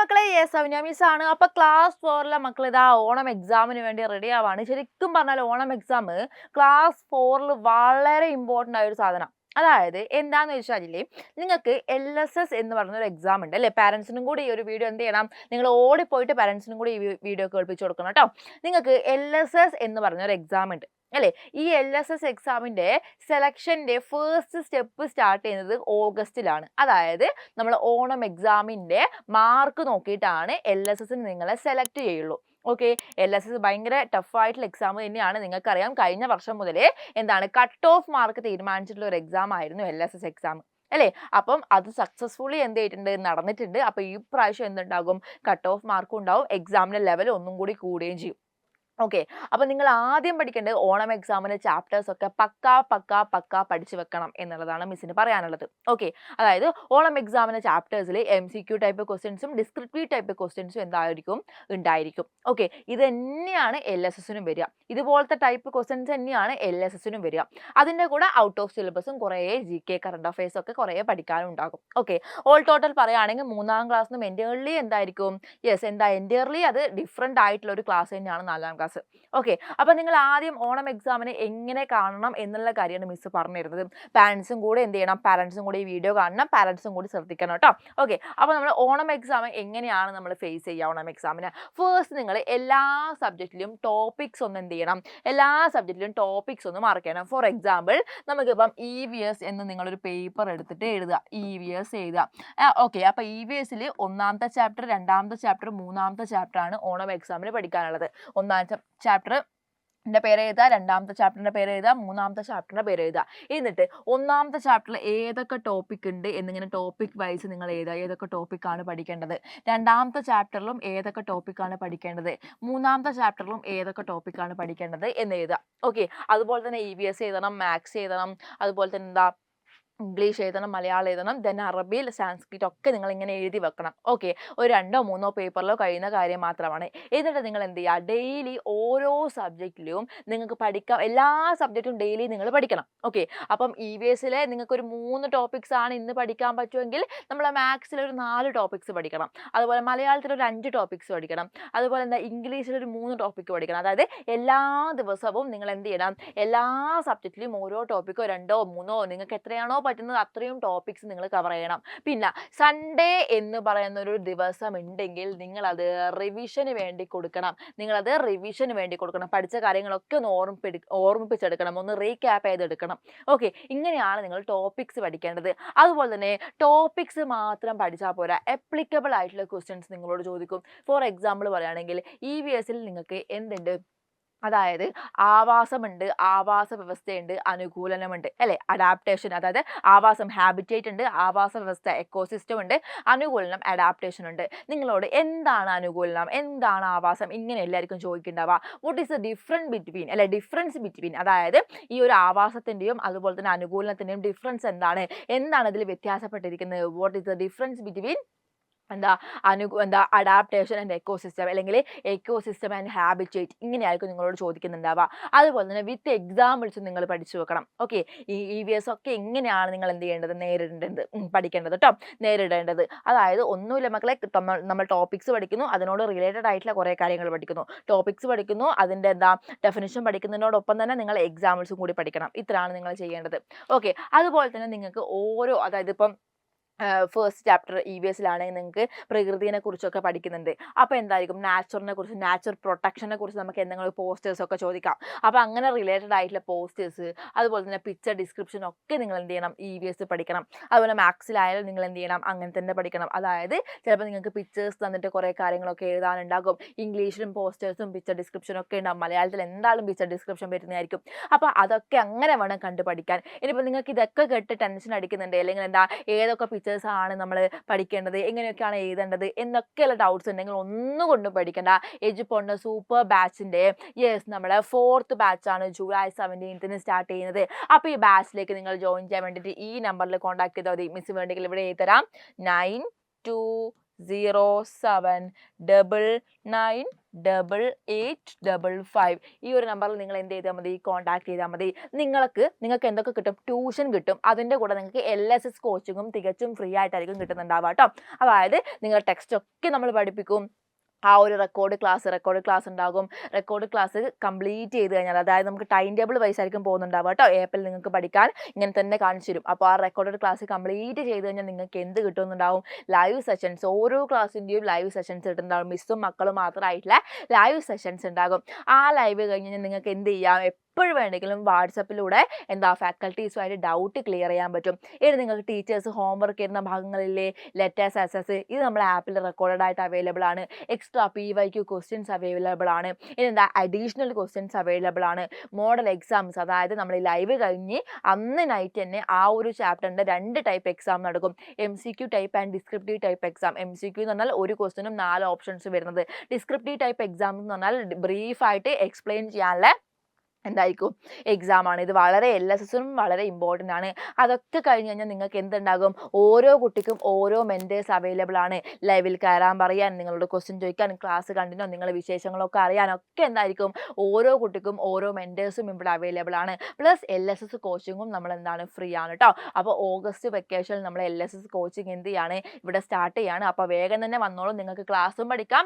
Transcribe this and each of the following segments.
മക്കളെ സൗമ്യ മിസ് ആണ്. അപ്പൊ ക്ലാസ് 4ലെ മക്കൾ ഇതാ ഓണം എക്സാമിന് വേണ്ടി റെഡി ആവാണ്. ശരിക്കും പറഞ്ഞാൽ ഓണം എക്സാം ക്ലാസ് 4ൽ വളരെ ഇമ്പോർട്ടൻ്റ് ആയ ഒരു സാധനം. അതായത് എന്താന്ന് വെച്ചാൽ നിങ്ങൾക്ക് LSS എന്ന് പറഞ്ഞൊരു എക്സാം ഉണ്ട് അല്ലേ. പാരൻസിനും കൂടി ഈ ഒരു വീഡിയോ എന്ത് ചെയ്യണം, നിങ്ങൾ ഓടിപ്പോയിട്ട് പാരൻസിനും കൂടി ഈ വീഡിയോ കേൾപ്പിച്ചു കൊടുക്കണം കേട്ടോ. നിങ്ങൾക്ക് LSS എന്ന് പറഞ്ഞൊരു എക്സാം ഉണ്ട് അല്ലേ. ഈ LSS എക്സാമിന്റെ സെലക്ഷന്റെ ഫസ്റ്റ് സ്റ്റെപ്പ് സ്റ്റാർട്ട് ചെയ്യുന്നത് ഓഗസ്റ്റിലാണ്. അതായത് നമ്മൾ ഓണം എക്സാമിന്റെ മാർക്ക് നോക്കിയിട്ടാണ് LSSന് നിങ്ങളെ സെലക്ട് ചെയ്യുള്ളൂ. ഓക്കെ, LSS ഭയങ്കര ടഫായിട്ടുള്ള എക്സാം തന്നെയാണ്. നിങ്ങൾക്കറിയാം കഴിഞ്ഞ വർഷം മുതലേ എന്താണ് കട്ട് ഓഫ് മാർക്ക് തീരുമാനിച്ചിട്ടുള്ള ഒരു എക്സാം ആയിരുന്നു LSS എക്സാം അല്ലേ. അപ്പം അത് സക്സസ്ഫുള്ളി എന്ത് ചെയ്തിട്ടുണ്ട്, നടന്നിട്ടുണ്ട്. അപ്പോൾ ഈ പ്രാവശ്യം എന്തുണ്ടാകും, കട്ട് ഓഫ് മാർക്കും ഉണ്ടാവും, എക്സാമിന്റെ ലെവൽ ഒന്നും കൂടി കൂടുകയും ചെയ്യും. ഓക്കെ, അപ്പോൾ നിങ്ങൾ ആദ്യം പഠിക്കേണ്ടത് ഓണം എക്സാമിന് ചാപ്റ്റേഴ്സ് ഒക്കെ പക്കാ പഠിച്ചു വെക്കണം എന്നുള്ളതാണ് മിസ്സിന് പറയാനുള്ളത്. ഓക്കെ, അതായത് ഓണം എക്സാമിന് ചാപ്റ്റേഴ്സിൽ MCQ ടൈപ്പ് ക്വസ്റ്റ്യൻസും ഡിസ്ക്രിപ്റ്റീവ് ടൈപ്പ് ക്വസ്റ്റ്യൻസും ഉണ്ടായിരിക്കും. ഓക്കെ, ഇത് തന്നെയാണ് LSSനും വരിക. ഇതുപോലത്തെ ടൈപ്പ് ക്വസ്റ്റ്യൻസ് തന്നെയാണ് LSSനും വരിക. അതിൻ്റെ കൂടെ ഔട്ട് ഓഫ് സിലബസും കുറേ GK കറണ്ട് അഫയേഴ്സ് ഒക്കെ കുറേ പഠിക്കാനും ഉണ്ടാകും. ഓക്കെ, ഓൾ ടോട്ടൽ പറയുകയാണെങ്കിൽ 3ാം ക്ലാസ്സിനും എൻ്റേർലി എന്തായിരിക്കും, എൻ്റേർലി അത് ഡിഫറെൻ്റ് ആയിട്ടുള്ള ഒരു ക്ലാസ് തന്നെയാണ് 4ാം ക്ലാസ്. ഓക്കെ, അപ്പോൾ നിങ്ങൾ ആദ്യം ഓണം എക്സാമിനെ എങ്ങനെ കാണണം എന്നുള്ള കാര്യമാണ് മിസ് പറഞ്ഞു തരുന്നത്. പാരൻസും കൂടെ എന്ത് ചെയ്യണം, പാരൻസും കൂടി ഈ വീഡിയോ കാണണം, പാരൻസും കൂടി ശ്രദ്ധിക്കണം കേട്ടോ. ഓക്കെ, അപ്പോൾ നമ്മൾ ഓണം എക്സാം എങ്ങനെയാണ് നമ്മൾ ഫേസ് ചെയ്യുക ഓണം എക്സാമിന്. ഫസ്റ്റ് നിങ്ങൾ എല്ലാ സബ്ജക്റ്റിലും ടോപ്പിക്സ് ഒന്ന് എന്ത് ചെയ്യണം, എല്ലാ സബ്ജക്റ്റിലും ടോപ്പിക്സ് ഒന്ന് മാർക്ക് ചെയ്യണം. ഫോർ എക്സാമ്പിൾ നമുക്കിപ്പം EVS എന്ന് നിങ്ങളൊരു പേപ്പർ എടുത്തിട്ട് എഴുതുക, EVS എഴുതുക. ഓക്കെ, അപ്പോൾ EVSൽ 1ാമത്തെ ചാപ്റ്റർ, 2ാമത്തെ ചാപ്റ്റർ, 3ാമത്തെ ചാപ്റ്റർ ആണ് ഓണം എക്സാമിന് പഠിക്കാനുള്ളത്. 1ാമത്തെ ചാപ്റ്ററിന്റെ പേര് എഴുതുക, 2ാമത്തെ ചാപ്റ്ററിന്റെ പേര് എഴുതുക, 3ാമത്തെ ചാപ്റ്ററിന്റെ പേര് എഴുതുക. എന്നിട്ട് 1ാമത്തെ ചാപ്റ്ററിൽ ഏതൊക്കെ ടോപ്പിക് ഉണ്ട് എന്നിങ്ങനെ ടോപ്പിക് വൈസ് നിങ്ങൾ എഴുതുക, ഏതൊക്കെ ടോപ്പിക്കാണ് പഠിക്കേണ്ടത്. 2ാമത്തെ ചാപ്റ്ററിലും ഏതൊക്കെ ടോപ്പിക്കാണ് പഠിക്കേണ്ടത്, 3ാമത്തെ ചാപ്റ്ററിലും ഏതൊക്കെ ടോപ്പിക്കാണ് പഠിക്കേണ്ടത് എന്ന് എഴുതുക. ഓക്കെ, അതുപോലെ തന്നെ EVS എഴുതണം, മാത്സ് എഴുതണം, അതുപോലെ തന്നെ ഇംഗ്ലീഷ് എഴുതണം, മലയാളം എഴുതണം, ദെൻ അറബിയിൽ സാൻസ്ക്രിറ്റ് ഒക്കെ നിങ്ങൾ ഇങ്ങനെ എഴുതി വെക്കണം. ഓക്കെ, ഒരു 2ഓ 3ഓ പേപ്പറിലോ കഴിയുന്ന കാര്യം മാത്രമാണ്. എന്നിട്ട് നിങ്ങൾ എന്ത് ചെയ്യുക, ഡെയിലി ഓരോ സബ്ജക്റ്റിലും നിങ്ങൾക്ക് പഠിക്കാം, എല്ലാ സബ്ജക്റ്റും ഡെയിലി നിങ്ങൾ പഠിക്കണം. ഓക്കെ, അപ്പം EVSൽ നിങ്ങൾക്കൊരു 3 ടോപ്പിക്സ് ആണ് ഇന്ന് പഠിക്കാൻ പറ്റുമെങ്കിൽ നമ്മൾ മാത്സിൽ ഒരു 4 ടോപ്പിക്സ് പഠിക്കണം. അതുപോലെ മലയാളത്തിൽ ഒരു 5 ടോപ്പിക്സ് പഠിക്കണം. അതുപോലെ എന്താ ഇംഗ്ലീഷിൽ ഒരു 3 ടോപ്പിക്ക് പഠിക്കണം. അതായത് എല്ലാ ദിവസവും നിങ്ങൾ എന്ത് ചെയ്യണം, എല്ലാ സബ്ജക്റ്റിലും ഓരോ ടോപ്പിക്കോ 2ഓ 3ഓ നിങ്ങൾക്ക് എത്രയാണോ പറ്റുന്നത് അത്രയും ടോപ്പിക്സ് നിങ്ങൾ കവർ ചെയ്യണം. പിന്നെ സൺഡേ എന്ന് പറയുന്ന ഒരു ദിവസം ഉണ്ടെങ്കിൽ നിങ്ങളത് റിവിഷന് വേണ്ടി കൊടുക്കണം. പഠിച്ച കാര്യങ്ങളൊക്കെ ഒന്ന് ഓർമ്മിപ്പിച്ചെടുക്കണം, ഒന്ന് റീക്യാപ്പ് ചെയ്തെടുക്കണം. ഓക്കെ, ഇങ്ങനെയാണ് നിങ്ങൾ ടോപ്പിക്സ് പഠിക്കേണ്ടത്. അതുപോലെ തന്നെ ടോപ്പിക്സ് മാത്രം പഠിച്ചാൽ പോരാ, അപ്ലിക്കബിൾ ആയിട്ടുള്ള ക്വസ്റ്റ്യൻസ് നിങ്ങളോട് ചോദിക്കും. ഫോർ എക്സാമ്പിൾ പറയുകയാണെങ്കിൽ EVSൽ നിങ്ങൾക്ക് എന്തുണ്ട്, അതായത് ആവാസമുണ്ട്, ആവാസ വ്യവസ്ഥയുണ്ട്, അനുകൂലനമുണ്ട് അല്ലേ. അഡാപ്റ്റേഷൻ, അതായത് ആവാസം ഹാബിറ്റേറ്റ് ഉണ്ട്, ആവാസ വ്യവസ്ഥ എക്കോസിസ്റ്റം ഉണ്ട്, അനുകൂലനം അഡാപ്റ്റേഷൻ ഉണ്ട്. നിങ്ങളോട് എന്താണ് അനുകൂലനം, എന്താണ് ആവാസം, ഇങ്ങനെ എല്ലാവർക്കും ചോദിക്കേണ്ടാവുക. What is the difference between, അതായത് ഈ ഒരു ആവാസത്തിൻ്റെയും അതുപോലെ തന്നെ അനുകൂലനത്തിൻ്റെയും ഡിഫറൻസ് എന്താണ് ഇതിൽ വ്യത്യാസപ്പെട്ടിരിക്കുന്നത്. What is the difference between adaptation and ecosystem, അല്ലെങ്കിൽ എക്കോസിസ്റ്റം ആൻഡ് ഹാബിറ്റേറ്റ്, ഇങ്ങനെയായിരിക്കും നിങ്ങളോട് ചോദിക്കുന്നുണ്ടാവുക. അതുപോലെ തന്നെ വിത്ത് എക്സാമ്പിൾസ് നിങ്ങൾ പഠിച്ചു വെക്കണം. ഓക്കെ, ഈ EVS ഒക്കെ എങ്ങനെയാണ് നിങ്ങൾ എന്ത് ചെയ്യേണ്ടത്, പഠിക്കേണ്ടത് കേട്ടോ, നേരിടേണ്ടത്. അതായത് ഒന്നുമില്ല മക്കളെ, നമ്മൾ ടോപ്പിക്സ് പഠിക്കുന്നു, അതിനോട് റിലേറ്റഡ് ആയിട്ടുള്ള കുറേ കാര്യങ്ങൾ പഠിക്കുന്നു, ടോപ്പിക്സ് പഠിക്കുന്നു, അതിൻ്റെ ഡെഫിനിഷൻ പഠിക്കുന്നതിനോടൊപ്പം തന്നെ നിങ്ങൾ എക്സാമ്പിൾസും കൂടി പഠിക്കണം. ഇത്രയാണ് നിങ്ങൾ ചെയ്യേണ്ടത്. ഓക്കെ, അതുപോലെ തന്നെ നിങ്ങൾക്ക് അതായത് ഇപ്പം ഫസ്റ്റ് ചാപ്റ്റർ EVSലാണെങ്കിൽ നിങ്ങൾക്ക് പ്രകൃതിയെ കുറിച്ചൊക്കെ പഠിക്കുന്നുണ്ട്. അപ്പോൾ എന്തായിരിക്കും, നാച്ചുറൽ പ്രൊട്ടക്ഷനെ കുറിച്ച് നമുക്ക് എന്തെങ്കിലും പോസ്റ്റേഴ്സ് ഒക്കെ ചോദിക്കാം. അപ്പോൾ അങ്ങനെ റിലേറ്റഡ് ആയിട്ടുള്ള പോസ്റ്റേഴ്സ്, അതുപോലെ തന്നെ പിക്ചർ ഡിസ്ക്രിപ്ഷൻ ഒക്കെ നിങ്ങൾ എന്ത് ചെയ്യണം, EVS പഠിക്കണം. അതുപോലെ മാത്സിലായാലും നിങ്ങൾ എന്ത് ചെയ്യണം, അങ്ങനെ തന്നെ പഠിക്കണം. അതായത് ചിലപ്പോൾ നിങ്ങൾക്ക് പിക്ചേഴ്സ് തന്നിട്ട് കുറേ കാര്യങ്ങളൊക്കെ എഴുതാനുണ്ടാകും. ഇംഗ്ലീഷിലും പോസ്റ്റേഴ്സും പിക്ചർ ഡിസ്ക്രിപ്ഷനും ഒക്കെ ഉണ്ടാകും. മലയാളത്തിൽ എന്തായാലും പിക്ചർ ഡിസ്ക്രിപ്ഷൻ വരുന്നതായിരിക്കും. അപ്പോൾ അതൊക്കെ അങ്ങനെ വേണം കണ്ടു പഠിക്കാൻ. ഇനിയിപ്പോൾ നിങ്ങൾക്ക് ഇതൊക്കെ കേട്ട് ടെൻഷൻ അടിക്കുന്നുണ്ട്, അല്ലെങ്കിൽ ഏതൊക്കെ പിക്ചേഴ്സ് ആണ് നമ്മൾ പഠിക്കേണ്ടത്, എങ്ങനെയൊക്കെയാണ് എഴുതേണ്ടത് എന്നൊക്കെയുള്ള ഡൗട്ട്സ് ഉണ്ടെങ്കിൽ ഒന്നുകൊണ്ടും പഠിക്കേണ്ട. എജുപോണ്ട സൂപ്പർ ബാച്ചിൻ്റെ നമ്മുടെ 4th ബാച്ചാണ് ജൂലൈ 17th സ്റ്റാർട്ട് ചെയ്യുന്നത്. അപ്പോൾ ഈ ബാച്ചിലേക്ക് നിങ്ങൾ ജോയിൻ ചെയ്യാൻ വേണ്ടിയിട്ട് ഈ നമ്പറിൽ കോൺടാക്ട് ചെയ്താൽ മതി. മിസ് വേണ്ടെങ്കിൽ ഇവിടെ എഴുതി തരാം, 920799 8855 ഈ ഒരു നമ്പറിൽ നിങ്ങൾ എന്ത് ചെയ്താൽ മതി, കോൺടാക്ട് ചെയ്താൽ മതി. നിങ്ങൾക്ക് എന്തൊക്കെ കിട്ടും, ട്യൂഷൻ കിട്ടും, അതിൻ്റെ കൂടെ നിങ്ങൾക്ക് LSS കോച്ചിങ്ങും തികച്ചും ഫ്രീ ആയിട്ടായിരിക്കും കിട്ടുന്നുണ്ടാവുക കേട്ടോ. അതായത് നിങ്ങൾ ടെക്സ്റ്റ് ഒക്കെ നമ്മൾ പഠിപ്പിക്കും. ആ ഒരു റെക്കോർഡ് ക്ലാസ് ഉണ്ടാകും. റെക്കോർഡ് ക്ലാസ് കംപ്ലീറ്റ് ചെയ്ത് കഴിഞ്ഞാൽ, അതായത് നമുക്ക് ടൈം ടേബിൾ വൈസ് ആയിരിക്കും പോകുന്നുണ്ടാവുക കേട്ടോ. ഏപ്പിൽ നിങ്ങൾക്ക് പഠിക്കാൻ ഇങ്ങനെ തന്നെ കാണിച്ചു തരും. അപ്പോൾ ആ റെക്കോർഡ് ക്ലാസ് കംപ്ലീറ്റ് ചെയ്ത് കഴിഞ്ഞാൽ നിങ്ങൾക്ക് എന്ത് കിട്ടുന്നുണ്ടാവും, ലൈവ് സെഷൻസ്, ഓരോ ക്ലാസ്സിൻ്റെയും ലൈവ് സെഷൻസ് കിട്ടുന്നുണ്ടാവും. മിസ്സും മക്കളും മാത്രമായിട്ടുള്ള ലൈവ് സെഷൻസ് ഉണ്ടാകും. ആ ലൈവ് കഴിഞ്ഞ് കഴിഞ്ഞാൽ നിങ്ങൾക്ക് എന്ത് ചെയ്യാം, എപ്പോഴും വേണമെങ്കിലും വാട്സപ്പിലൂടെ ഫാക്കൽറ്റീസുമായിട്ട് ഡൗട്ട് ക്ലിയർ ചെയ്യാൻ പറ്റും. ഇനി നിങ്ങൾക്ക് ടീച്ചേഴ്സ് ഹോംവർക്ക് ചെയ്യുന്ന ഭാഗങ്ങളിലെ ലെറ്റേഴ്സ് SS ഇത് നമ്മുടെ ആപ്പിൽ റെക്കോർഡഡ് ആയിട്ട് അവൈലബിൾ ആണ്. എക്സ്ട്രാ PYQ ക്വസ്റ്റ്യൻസ് അവൈലബിൾ ആണ്. ഇനി അഡീഷണൽ ക്വസ്റ്റ്യൻസ് അവൈലബിൾ ആണ്. മോഡൽ എക്സാംസ്, അതായത് നമ്മൾ ലൈവ് കഴിഞ്ഞ് അന്ന് നൈറ്റ് തന്നെ ആ ഒരു ചാപ്റ്ററിൻ്റെ 2 ടൈപ്പ് എക്സാം നടക്കും. MCQ type and descriptive type exam. MCQ എന്ന് പറഞ്ഞാൽ ഒരു ക്വസ്റ്റ്യനും 4 ഓപ്ഷൻസ് വരുന്നത്. ഡിസ്ക്രിപ്റ്റീവ് ടൈപ്പ് എക്സാം എന്ന് പറഞ്ഞാൽ ബ്രീഫായിട്ട് എക്സ്പ്ലെയിൻ ചെയ്യാനുള്ള എന്തായിരിക്കും എക്സാം ആണ്. ഇത് വളരെ LSSനും വളരെ ഇമ്പോർട്ടൻ്റ് ആണ്. അതൊക്കെ കഴിഞ്ഞ് കഴിഞ്ഞാൽ നിങ്ങൾക്ക് എന്തുണ്ടാകും, ഓരോ കുട്ടിക്കും ഓരോ മെൻറ്റേഴ്സ് അവൈലബിൾ ആണ്. ലൈവിൽ കയറാൻ പറയാൻ, നിങ്ങളോട് ക്വസ്റ്റ്യൻ ചോദിക്കാൻ, ക്ലാസ് കണ്ടിനോ നിങ്ങളുടെ വിശേഷങ്ങളൊക്കെ അറിയാനൊക്കെ എന്തായിരിക്കും, ഓരോ കുട്ടിക്കും ഓരോ മെൻറ്റേഴ്സും ഇവിടെ അവൈലബിൾ ആണ്. പ്ലസ് LSS കോച്ചിങ്ങും നമ്മൾ എന്താണ് ഫ്രീ ആണ് കേട്ടോ. അപ്പോൾ ഓഗസ്റ്റ് വെക്കേഷനിൽ നമ്മൾ LSS കോച്ചിങ് എന്ത് ചെയ്യാണ്, ഇവിടെ സ്റ്റാർട്ട് ചെയ്യാണ്. അപ്പോൾ വേഗം തന്നെ വന്നോളും. നിങ്ങൾക്ക് ക്ലാസ്സും പഠിക്കാം,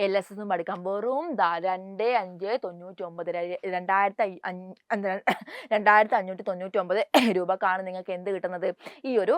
LSSും പഠിക്കാം. വെറും 2599 2599 രൂപക്കാണ് നിങ്ങൾക്ക് എന്ത് കിട്ടുന്നത്, ഈ ഒരു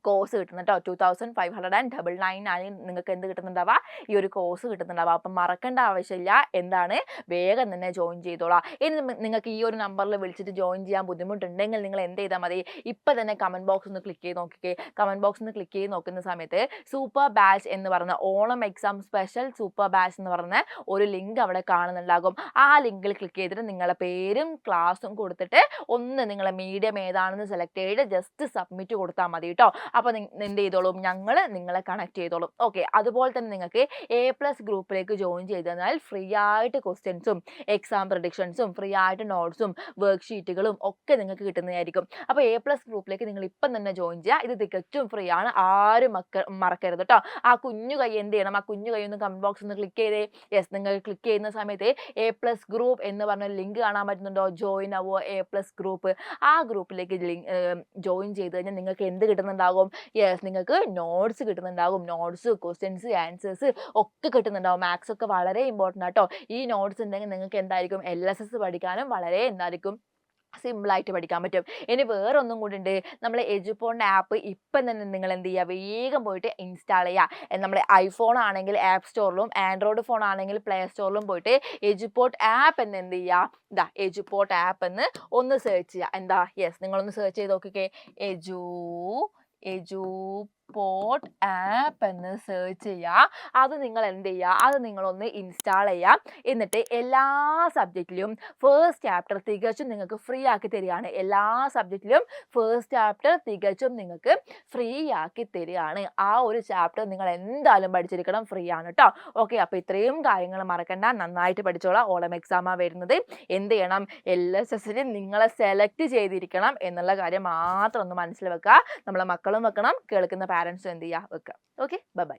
കോഴ്സ് കിട്ടുന്നത് കേട്ടോ. 2599 ആണ് നിങ്ങൾക്ക് എന്ത് കിട്ടുന്നുണ്ടാവുക, ഈ ഒരു കോഴ്സ് കിട്ടുന്നുണ്ടാവുക. അപ്പം മറക്കേണ്ട ആവശ്യമില്ല, എന്താണ്, വേഗം തന്നെ ജോയിൻ ചെയ്തോളാം. ഇനി നിങ്ങൾക്ക് ഈ ഒരു നമ്പറിൽ വിളിച്ചിട്ട് ജോയിൻ ചെയ്യാൻ ബുദ്ധിമുട്ടുണ്ടെങ്കിൽ നിങ്ങൾ എന്ത് ചെയ്താൽ മതി, ഇപ്പം തന്നെ കമൻറ്റ് ബോക്സ് ഒന്ന് ക്ലിക്ക് ചെയ്ത് നോക്കിക്കേ. കമൻറ്റ് ബോക്സ് ഒന്ന് ക്ലിക്ക് ചെയ്ത് നോക്കുന്ന സമയത്ത് സൂപ്പർ ബാച്ച് എന്ന് പറഞ്ഞ Onam exam special super batch എന്ന് പറഞ്ഞ ഒരു ലിങ്ക് അവിടെ കാണുന്നുണ്ടാകും. ആ ലിങ്കിൽ ക്ലിക്ക് ചെയ്തിട്ട് നിങ്ങളുടെ പേരും ക്ലാസ്സും കൊടുത്തിട്ട് ഒന്ന് നിങ്ങളെ മീഡിയം ഏതാണെന്ന് സെലക്ട് ചെയ്ത് ജസ്റ്റ് സബ്മിറ്റ് കൊടുത്താൽ മതി കേട്ടോ. അപ്പോൾ എന്ത് ചെയ്തോളും, ഞങ്ങൾ നിങ്ങളെ കണക്ട് ചെയ്തോളും. ഓക്കെ, അതുപോലെ തന്നെ നിങ്ങൾക്ക് A+ ഗ്രൂപ്പിലേക്ക് ജോയിൻ ചെയ്ത് കഴിഞ്ഞാൽ ഫ്രീ ആയിട്ട് ക്വസ്റ്റ്യൻസും എക്സാം പ്രഡിക്ഷൻസും ഫ്രീ ആയിട്ട് നോട്ട്സും വർക്ക്ഷീറ്റുകളും ഒക്കെ നിങ്ങൾക്ക് കിട്ടുന്നതായിരിക്കും. അപ്പോൾ A+ ഗ്രൂപ്പിലേക്ക് നിങ്ങൾ ഇപ്പം തന്നെ ജോയിൻ ചെയ്യുക. ഇത് തികച്ചും ഫ്രീ ആണ്, ആരും മറക്കരുത് കേട്ടോ. ആ കുഞ്ഞു കൈ എന്ത് ചെയ്യണം, ആ കുഞ്ഞു കൈ ഒന്ന് കമൻറ്റ് ബോക്സ് ഒന്ന് ക്ലിക്ക് ചെയ്തേ. യെസ്, നിങ്ങൾ ക്ലിക്ക് ചെയ്യുന്ന സമയത്ത് A+ ഗ്രൂപ്പ് എന്ന് പറഞ്ഞ ലിങ്ക് കാണാൻ പറ്റുന്നുണ്ടോ, ജോയിൻ ആവോ A+ ഗ്രൂപ്പ്. ആ ഗ്രൂപ്പിലേക്ക് ജോയിൻ ചെയ്ത് കഴിഞ്ഞാൽ നിങ്ങൾക്ക് എന്ത് കിട്ടുന്നുണ്ടാകും, യെസ്, നിങ്ങൾക്ക് നോട്ട്സ് കിട്ടുന്നുണ്ടാകും. നോട്ട്സ്, ക്വസ്റ്റ്യൻസ്, ആൻസേഴ്സ് ഒക്കെ കിട്ടുന്നുണ്ടാവും. മാത്സ് ഒക്കെ വളരെ ഇമ്പോർട്ടൻ്റ് ആട്ടോ. ഈ നോട്ട്സ് ഉണ്ടെങ്കിൽ നിങ്ങൾക്ക് എന്തായിരിക്കും, LSS പഠിക്കാനും വളരെ എന്തായിരിക്കും, സിമ്പിളായിട്ട് പഠിക്കാൻ പറ്റും. ഇനി വേറൊന്നും കൂടി ഉണ്ട്, നമ്മൾ എജുപോണിൻ്റെ ആപ്പ് ഇപ്പം തന്നെ നിങ്ങൾ എന്ത് ചെയ്യുക, വേഗം പോയിട്ട് ഇൻസ്റ്റാൾ ചെയ്യുക. നമ്മൾ iPhone ആണെങ്കിൽ ആപ്പ് സ്റ്റോറിലും ആൻഡ്രോയിഡ് ഫോൺ ആണെങ്കിൽ പ്ലേ സ്റ്റോറിലും പോയിട്ട് എജുപോർട്ട് ആപ്പ് എന്ന് എന്ത് ചെയ്യുക, എജുപോർട്ട് ആപ്പ് എന്ന് ഒന്ന് സെർച്ച് ചെയ്യുക. യെസ്, നിങ്ങളൊന്ന് സെർച്ച് ചെയ്ത് നോക്കിക്കേ. എജുപോർട്ട് ആപ്പ് എന്ന് സെർച്ച് ചെയ്യുക. അത് നിങ്ങൾ എന്ത് ചെയ്യുക, അത് നിങ്ങളൊന്ന് ഇൻസ്റ്റാൾ ചെയ്യുക. എന്നിട്ട് എല്ലാ സബ്ജക്റ്റിലും ഫസ്റ്റ് ചാപ്റ്റർ തികച്ചും നിങ്ങൾക്ക് ഫ്രീ ആക്കി തരികയാണ്. എല്ലാ സബ്ജക്റ്റിലും ഫസ്റ്റ് ചാപ്റ്റർ തികച്ചും നിങ്ങൾക്ക് ഫ്രീ ആക്കി തരികയാണ്. ആ ഒരു ചാപ്റ്റർ നിങ്ങൾ എന്തായാലും പഠിച്ചിരിക്കണം, ഫ്രീ ആണ് കേട്ടോ. ഓക്കെ, അപ്പോൾ ഇത്രയും കാര്യങ്ങൾ മറക്കണ്ട, നന്നായിട്ട് പഠിച്ചോളാം. ഓണം എക്സാമാണ് വരുന്നത്. എന്ത് ചെയ്യണം, LSSന് നിങ്ങളെ സെലക്ട് ചെയ്തിരിക്കണം എന്നുള്ള കാര്യം മാത്രം ഒന്ന് മനസ്സിൽ വെക്കുക. നമ്മളെ മക്കളും വെക്കണം, കേൾക്കുന്ന പാരൻസും എന്ത് ചെയ്യുക, വെക്കുക. Okay, by.